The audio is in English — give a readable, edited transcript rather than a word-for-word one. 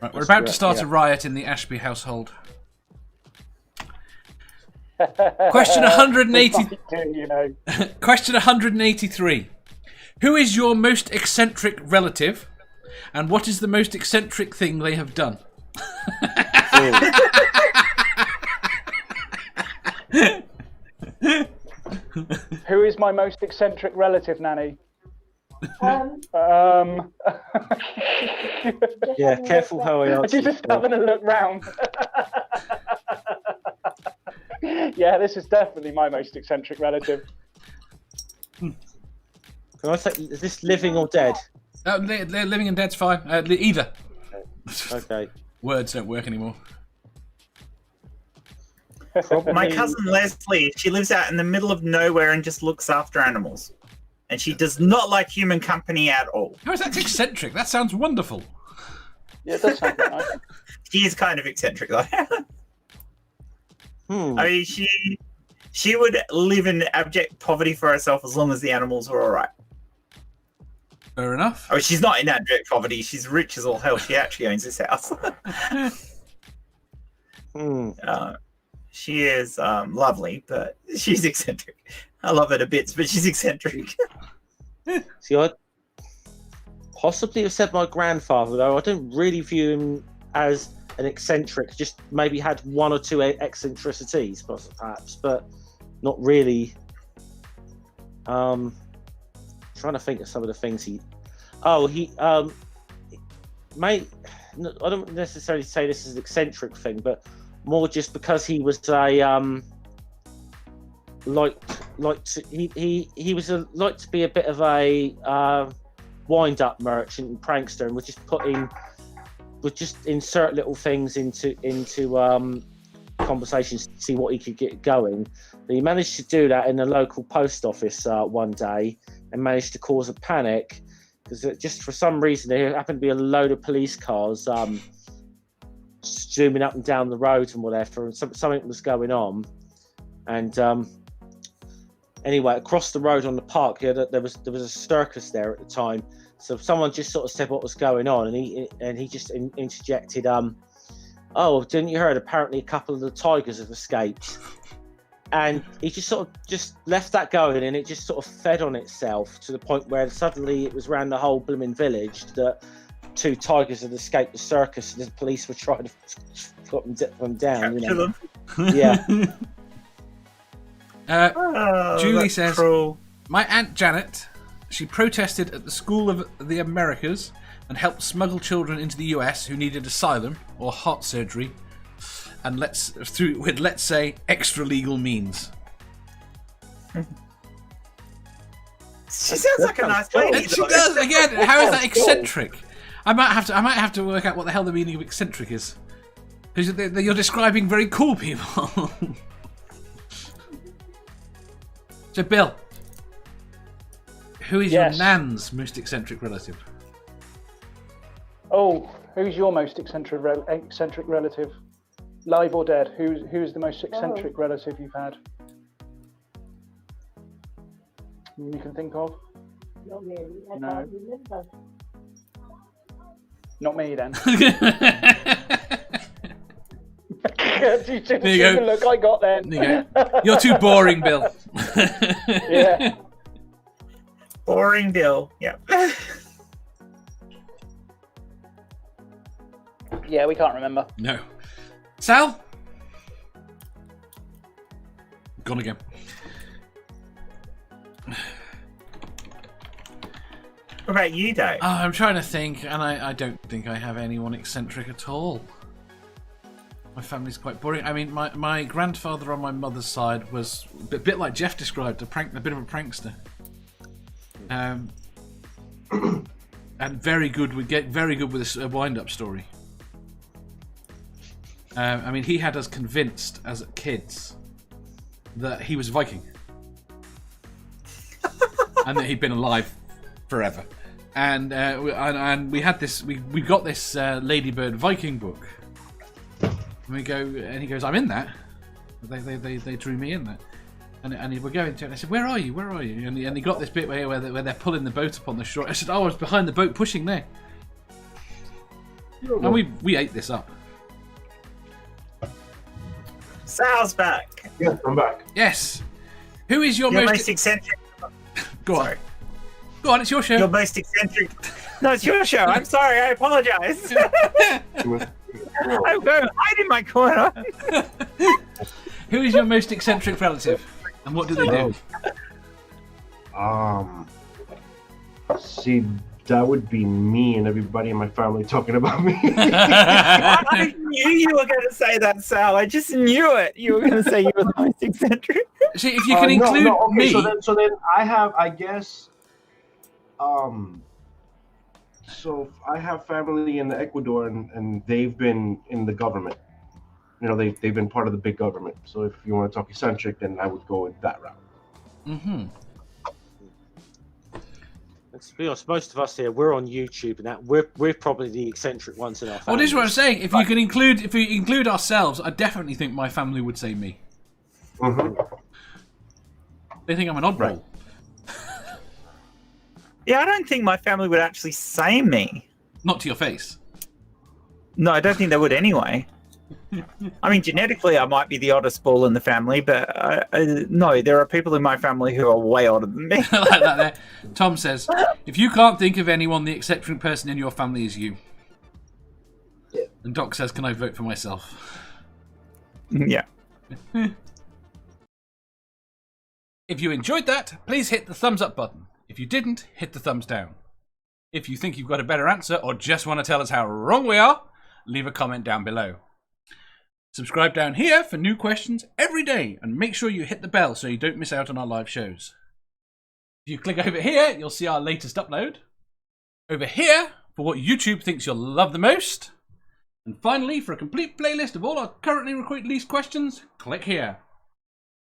Right, we're about to start a riot in the Ashby household. Question 180. Question 183. Who is your most eccentric relative, and what is the most eccentric thing they have done? Who is my most eccentric relative, Nanny? Yeah, careful how I answer. She's just having a look round. Yeah, this is definitely my most eccentric relative. Can I say, is this living or dead? Living and dead's fine. Either. Okay. Words don't work anymore. My cousin Leslie, she lives out in the middle of nowhere and just looks after animals. And she does not like human company at all. How is that eccentric? That sounds wonderful. Yeah, it does sound quite nice. She is kind of eccentric, though. I mean, she would live in abject poverty for herself as long as the animals were all right. Fair enough. Oh, she's not in abject poverty. She's rich as all hell. She actually owns this house. She is lovely, but she's eccentric. I love her to bits, but she's eccentric. See, I'd possibly have said my grandfather, though. I don't really view him as an eccentric. Just maybe had one or two eccentricities, perhaps, but not really. Trying to think of some of the things he... I don't necessarily say this is an eccentric thing, but more just because he was a he was like to be a bit of a wind-up merchant and prankster, and would just insert little things into conversations to see what he could get going. But he managed to do that in the local post office one day, and managed to cause a panic because just for some reason there happened to be a load of police cars zooming up and down the road and whatever, and something was going on. And anyway, across the road on the park, there was a circus there at the time. So someone just sort of said what was going on, and he just interjected, "Oh, didn't you heard? Apparently, a couple of the tigers have escaped." And he just sort of just left that going, and it just sort of fed on itself to the point where suddenly it was around the whole blooming village that 2 tigers had escaped the circus, and the police were trying to put them down. Capture them. Yeah. Julie says, cruel. My Aunt Janet, she protested at the School of the Americas and helped smuggle children into the US who needed asylum or heart surgery, and with let's say extra legal means. She sounds like a nice lady. She does. Again, how is that eccentric? I might have to work out what the hell the meaning of eccentric is, because you're describing very cool people. So, Bill, who is your nan's most eccentric relative? Oh, who's your most eccentric relative? Live or dead? Who's the most eccentric relative you've had? You can think of? Not really. I No. can't remember. Not me then. You should There you have go. the look I got then. There you go. You're too boring, Bill. Yeah. Boring Bill. Yeah. Yeah, we can't remember. No. Sal? Gone again. What about you, Dave? I'm trying to think, and I don't think I have anyone eccentric at all. My family's quite boring. I mean, my grandfather on my mother's side was a bit like Jeff described, a bit of a prankster. And very good with a wind-up story. I mean, he had us convinced as kids that he was a Viking. And that he'd been alive forever. And we had this, we got this Ladybird Viking book. And he goes, I'm in that. They drew me in that. And we're going to it, and I said, where are you? And he got this bit where they're pulling the boat up on the shore. I said, I was behind the boat pushing there. And we ate this up. Sal's back. Yes, I'm back. Yes. Who is your Your most... most eccentric. Go on. Sorry. Go on, it's your show. Your most eccentric. No, it's your show. I'm sorry. I apologize. I'm going hide in my corner. Who is your most eccentric relative? And what do they do? See, that would be me and everybody in my family talking about me. I knew you were going to say that, Sal. I just knew it. You were going to say you were the most eccentric. See, if you can include okay, me... So then I have, I guess, so I have family in Ecuador, and they've been in the government. You know, they've been part of the big government. So if you want to talk eccentric, then I would go with that route. Mm-hmm. Let's be honest, most of us here, we're on YouTube, and that we're probably the eccentric ones in our family. Well, this is what I'm saying. If you include ourselves, I definitely think my family would say me. Mm-hmm. They think I'm an oddball. Right. Yeah, I don't think my family would actually say me. Not to your face. No, I don't think they would anyway. I mean, genetically, I might be the oddest ball in the family, but no, there are people in my family who are way older than me. Like that there. Tom says, if you can't think of anyone, the eccentric person in your family is you. Yeah. And Doc says, can I vote for myself? Yeah. If you enjoyed that, please hit the thumbs up button. If you didn't, hit the thumbs down. If you think you've got a better answer or just want to tell us how wrong we are, leave a comment down below. Subscribe down here for new questions every day, and make sure you hit the bell so you don't miss out on our live shows. If you click over here, you'll see our latest upload. Over here, for what YouTube thinks you'll love the most. And finally, for a complete playlist of all our currently released questions, click here.